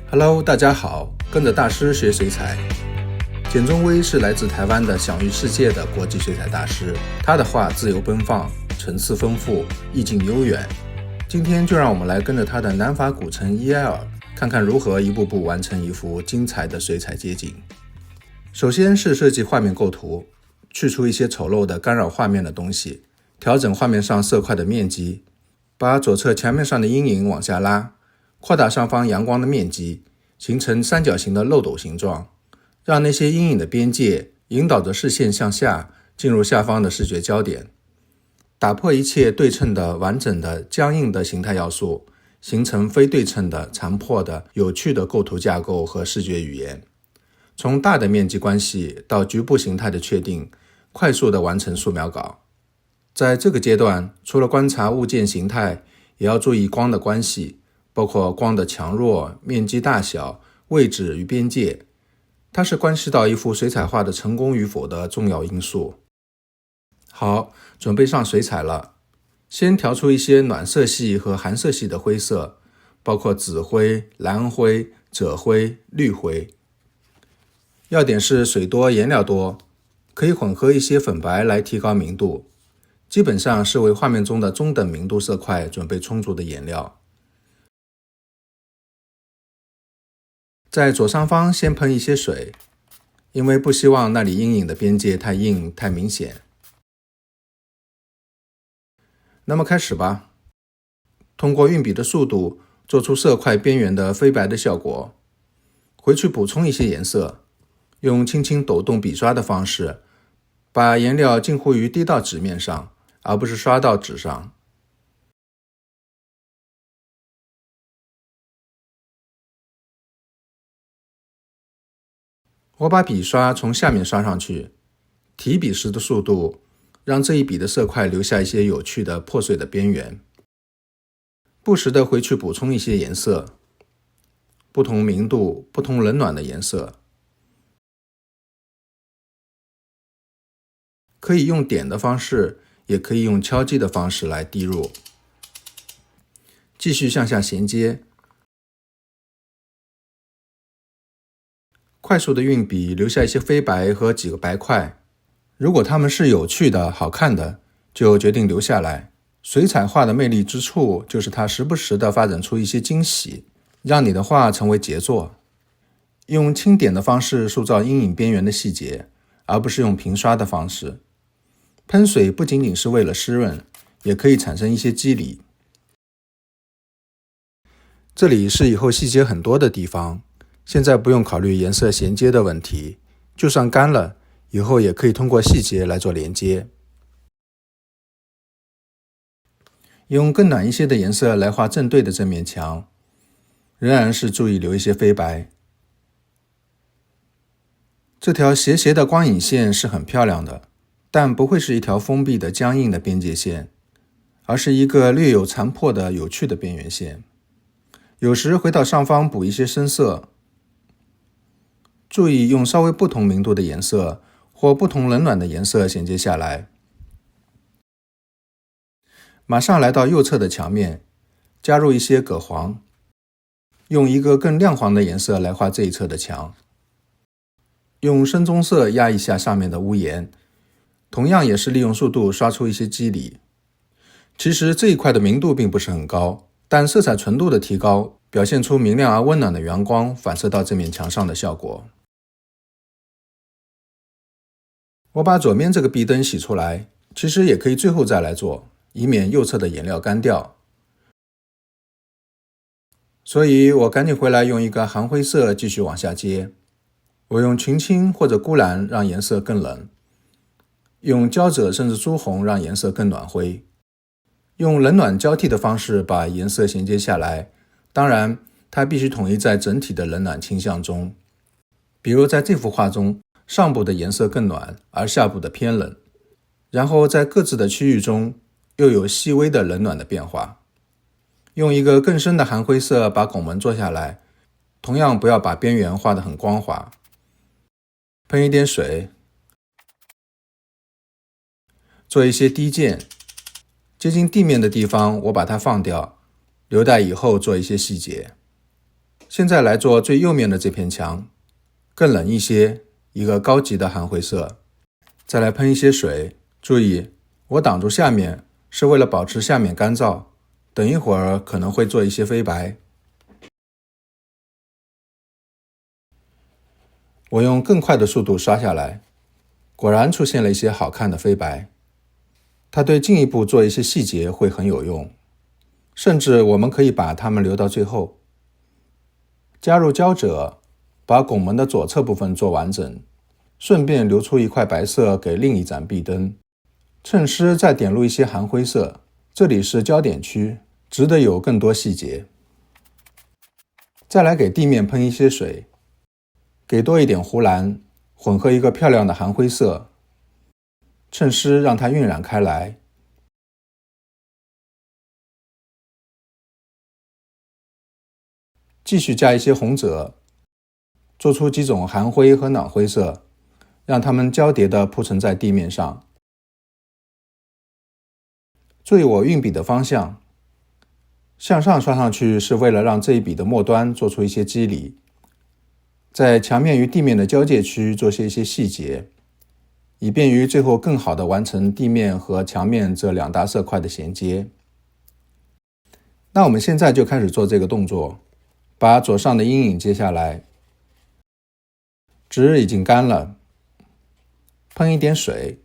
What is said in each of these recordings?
Hello， 大家好，跟着大師學水彩。簡中威是來自台灣的享譽世界的國際水彩大師，他的畫自由奔放，層次豐富，意境悠遠。今天就讓我們來跟着他的南法古城 EL， 看看如何一步步完成一幅精彩的水彩街景。首先是設計畫面構圖，去除一些醜陋的干擾畫面的東西，調整畫面上色塊的面積，把左側牆面上的陰影往下拉，擴大上方陽光的面積，形成三角形的漏斗形狀，讓那些陰影的邊界引導着視線向下，進入下方的視覺焦點，打破一切對稱的、完整的、僵硬的形態要素，形成非对称的、殘破的、有趣的構圖架構和視覺語言。從大的面積關係到局部形態的確定，快速地完成素描稿。在這個階段，除了觀察物件形態，也要注意光的關係，包括光的強弱、面積大小、位置與邊界，它是關係到一幅水彩畫的成功與否的重要因素。好，準備上水彩了。先調出一些暖色系和寒色系的灰色，包括紫灰、藍灰、赭灰、綠灰。要點是水多顏料多，可以混合一些粉白來提高明度。基本上是為畫面中的中等明度色塊準備充足的顏料。在左上方先噴一些水，因為不希望那裡陰影的邊界太硬太明顯。那麼開始吧，通過運筆的速度做出色塊邊緣的飛白的效果，回去補充一些顏色，用輕輕抖動筆刷的方式，把顏料近乎於滴到紙面上，而不是刷到紙上。我把筆刷從下面刷上去，提筆時的速度讓這一筆的色塊留下一些有趣的破碎的邊緣，不時地回去補充一些顏色，不同明度、不同冷暖的顏色。可以用點的方式，也可以用敲擊的方式來滴入。繼續向下銜接，快速的運筆，留下一些飛白和幾個白塊。如果它們是有趣的、好看的，就決定留下來。水彩畫的魅力之處，就是它時不時地發展出一些驚喜，讓你的畫成為傑作。用輕點的方式塑造陰影邊緣的細節，而不是用平刷的方式。噴水不僅僅是為了濕潤，也可以產生一些肌理。這裡是以後細節很多的地方，現在不用考慮顏色銜接的問題，就算乾了，以後也可以通過細節來做連接。用更暖一些的顏色來畫正對的這面牆，仍然是注意留一些飛白。這條斜斜的光影線是很漂亮的，但不會是一條封閉的僵硬的邊界線，而是一個略有殘破的有趣的邊緣線。有時回到上方補一些深色，注意用稍微不同明度的顏色或不同冷暖的顏色銜接下來。馬上來到右側的牆面，加入一些葛黃，用一個更亮黃的顏色來畫這一側的牆。用深棕色壓一下上面的屋檐，同樣也是利用速度刷出一些肌理。其實這一塊的明度並不是很高，但色彩純度的提高，表現出明亮而溫暖的陽光反射到這面牆上的效果。我把左面這個壁燈洗出來，其實也可以最後再來做，以免右側的顏料乾掉。所以我趕緊回來用一個寒灰色繼續往下接。我用群青或者鈷藍讓顏色更冷，用焦赭甚至朱紅讓顏色更暖灰，用冷暖交替的方式把顏色銜接下來。當然，它必須統一在整體的冷暖傾向中。比如在這幅畫中，上部的顏色更暖，而下部的偏冷，然後在各自的區域中又有細微的冷暖的變化。用一個更深的寒灰色把拱門做下來，同樣不要把邊緣畫得很光滑。噴一點水，做一些低漸，接近地面的地方我把它放掉，留待以後做一些細節。現在來做最右面的這片牆，更冷一些，一個高級的含灰色。再來噴一些水，注意，我擋住下面是為了保持下面乾燥，等一會兒可能會做一些飛白。我用更快的速度刷下來，果然出現了一些好看的飛白。它对進一步做一些細節會很有用，甚至我們可以把它們留到最後。加入膠者，把拱門的左側部分做完整，順便留出一塊白色給另一盞壁燈。襯濕再點入一些含灰色，這裡是焦點區，值得有更多細節。再來給地面噴一些水，給多一點湖藍，混合一個漂亮的含灰色，襯濕讓它暈染開來。繼續加一些紅赭，做出幾種含灰和暖灰色，讓它們交疊地鋪陳在地面上。注意我運筆的方向，向上刷上去是為了讓這一筆的末端做出一些肌理，在牆面與地面的交界區做些一些細節，以便於最後更好地完成地面和牆面這兩大色塊的銜接。那我們現在就開始做這個动作。把左上的陰影接下來，紙已經乾了，噴一點水。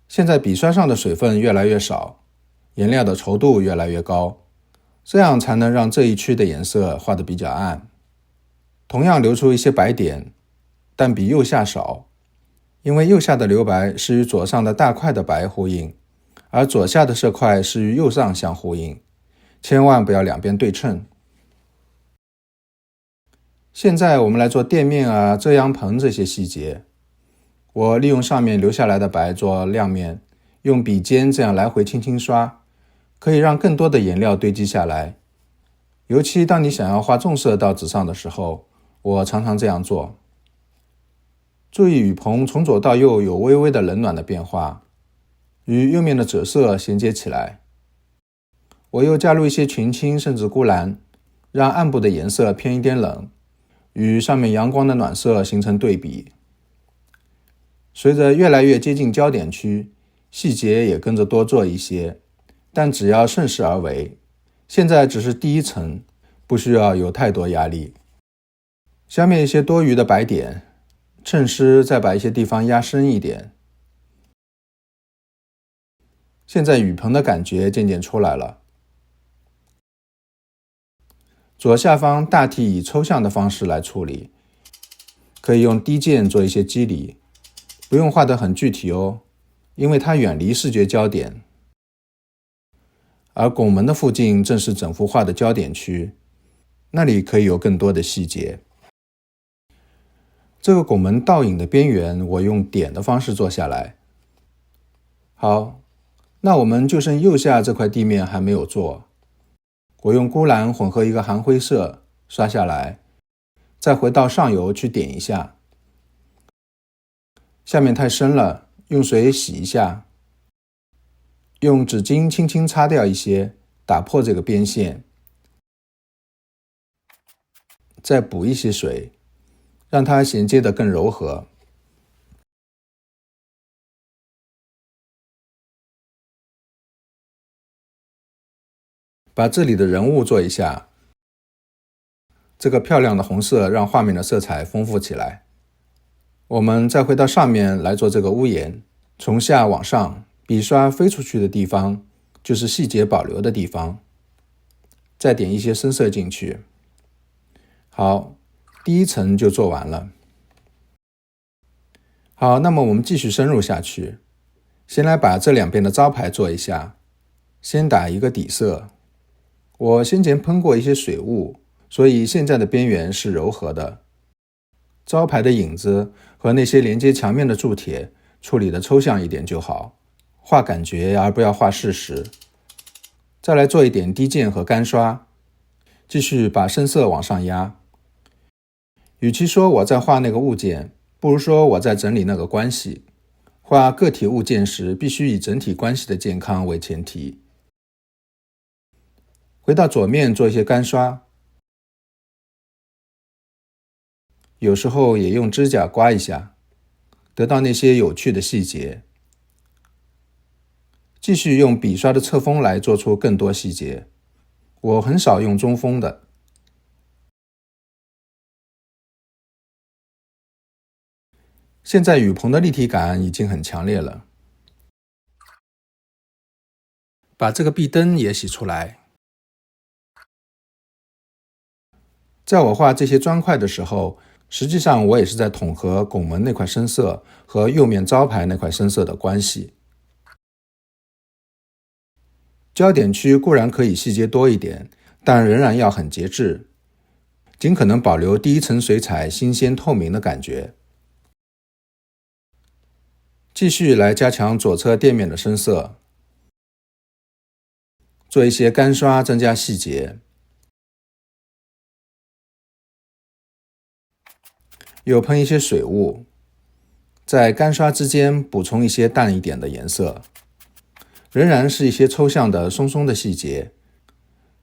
現在筆刷上的水分越來越少，顏料的稠度越來越高，這樣才能讓這一區的顏色畫得比較暗。同樣留出一些白點，但比右下少，因為右下的留白是與左上的大塊的白呼應，而左下的色塊是與右上相呼應，千萬不要兩邊對稱。現在我們來做墊面啊、遮陽棚這些細節。我利用上面留下來的白做亮面，用筆尖這樣來回輕輕刷，可以讓更多的顏料堆積下來。尤其當你想要畫重色到紙上的時候，我常常這樣做。注意雨棚從左到右有微微的冷暖的變化，與右面的赭色銜接起來。我又加入一些群青甚至鈷藍，讓暗部的顏色偏一點冷，與上面陽光的暖色形成對比。隨着越來越接近焦點區，細節也跟着多做一些，但只要順勢而為。現在只是第一層，不需要有太多壓力。消滅一些多餘的白點，襯濕再把一些地方壓深一點。現在雨棚的感覺漸漸出來了。左下方大体以抽象的方式來處理，可以用滴箭做一些肌理，不用畫得很具體哦，因為它遠離視覺焦點。而拱門的附近正是整幅畫的焦點區，那裡可以有更多的細節。這個拱門倒影的邊緣，我用點的方式做下來。好，那我們就剩右下這塊地面還沒有做。我用鈷藍混合一個含灰色刷下來，再回到上游去點一下。下面太深了，用水洗一下，用紙巾輕輕擦掉一些，打破這個邊線，再補一些水，讓它銜接得更柔和。把這裡的人物做一下，這個漂亮的紅色讓畫面的色彩豐富起來。我們再回到上面來做這個屋檐，從下往上，筆刷飛出去的地方就是細節保留的地方，再點一些深色進去。好，第一層就做完了。好，那麼我們繼續深入下去，先來把這兩邊的招牌做一下，先打一個底色。我先前噴過一些水霧，所以現在的邊緣是柔和的。招牌的影子和那些連接牆面的鑄鐵處理的抽象一點就好，畫感覺而不要畫事實。再來做一點滴箭和乾刷，繼續把深色往上壓。與其說我在畫那個物件，不如說我在整理那個關係。畫個體物件時，必須以整體關係的健康為前提。回到左面做一些乾刷，有時候也用指甲刮一下，得到那些有趣的細節。繼續用筆刷的側鋒來做出更多細節，我很少用中鋒的。現在雨棚的立體感已經很強烈了。把這個壁燈也洗出來。在我畫這些磚塊的時候，實際上我也是在統合拱門那塊深色和右面招牌那塊深色的關係。焦點區固然可以細節多一點，但仍然要很節制，盡可能保留第一層水彩新鮮透明的感覺。繼續來加強左側店面的深色，做一些乾刷增加細節。又噴一些水霧，在乾刷之間補充一些淡一點的顏色，仍然是一些抽象的鬆鬆的細節，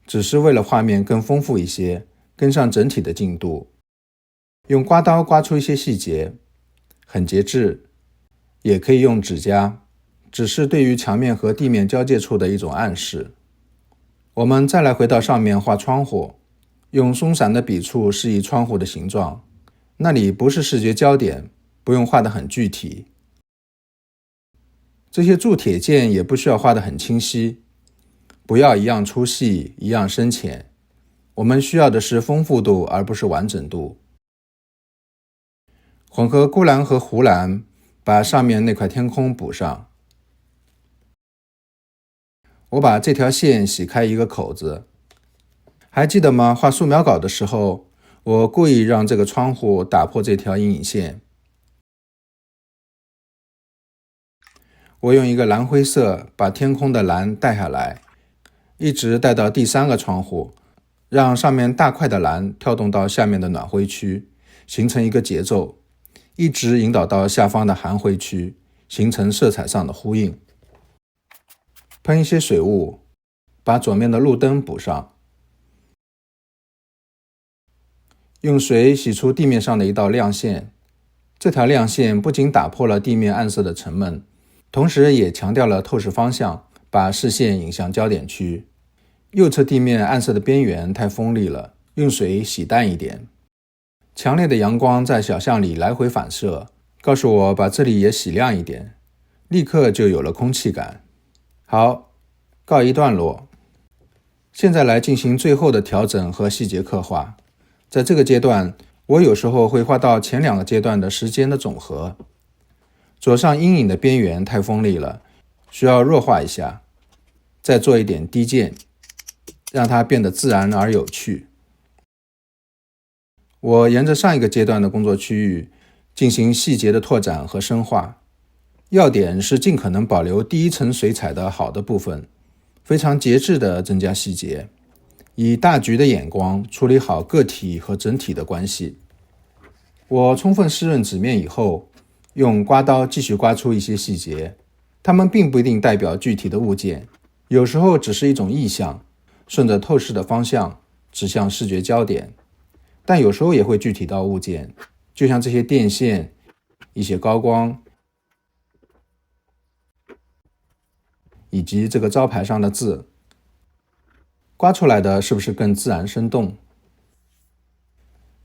只是為了畫面更豐富一些，跟上整體的進度。用刮刀刮出一些細節，很節制，也可以用指甲，只是對於牆面和地面交界處的一種暗示。我們再來回到上面畫窗戶，用鬆散的筆觸示意窗戶的形狀。那裡不是視覺焦點，不用畫得很具體。這些鑄鐵件也不需要畫得很清晰，不要一樣粗細，一樣深淺。我們需要的是豐富度，而不是完整度。混合鈷藍和湖藍，把上面那塊天空補上。我把這條線洗開一個口子，還記得嗎？畫素描稿的時候，我故意讓這個窗戶打破這條陰影線。我用一個藍灰色把天空的藍帶下來，一直帶到第三個窗戶，讓上面大塊的藍跳動到下面的暖灰區，形成一個節奏，一直引導到下方的寒灰區，形成色彩上的呼應。噴一些水霧，把左面的路燈補上。用水洗出地面上的一道亮線，這條亮線不僅打破了地面暗色的沉悶，同時也強調了透視方向，把視線引向焦點區。右側地面暗色的邊緣太鋒利了，用水洗淡一點。強烈的陽光在小巷裡來回反射，告訴我把這裡也洗亮一點，立刻就有了空氣感。好，告一段落。現在來進行最後的調整和細節刻畫。在這個階段，我有時候會畫到前兩個階段的時間的總和。左上陰影的邊緣太鋒利了，需要弱化一下，再做一點低漸，讓它變得自然而有趣。我沿着上一個階段的工作區域進行細節的拓展和深化，要點是盡可能保留第一層水彩的好的部分，非常節制地增加細節。以大局的眼光處理好個體和整體的關係。我充分濕潤紙面以後，用刮刀繼續刮出一些細節，它們並不一定代表具體的物件，有時候只是一種意象，順着透視的方向指向視覺焦點，但有時候也會具體到物件，就像這些電線、一些高光，以及這個招牌上的字。刮出來的是不是更自然生動？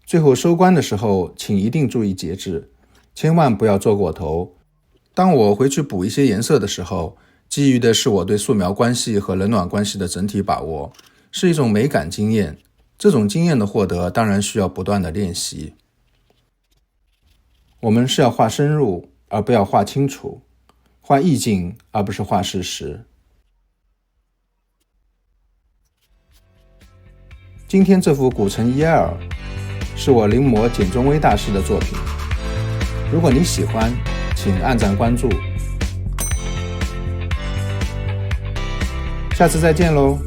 最後收官的時候，請一定注意節制，千萬不要做過頭。當我回去補一些顏色的時候，基於的是我对素描關係和冷暖關係的整體把握，是一種美感經驗。這種經驗的獲得當然需要不斷的練習。我們是要畫深入，而不要畫清楚，畫意境，而不是畫事實。今天這幅古城耶爾是我臨摹簡中威大師的作品。如果你喜歡，請按讚關注。下次再見嘍。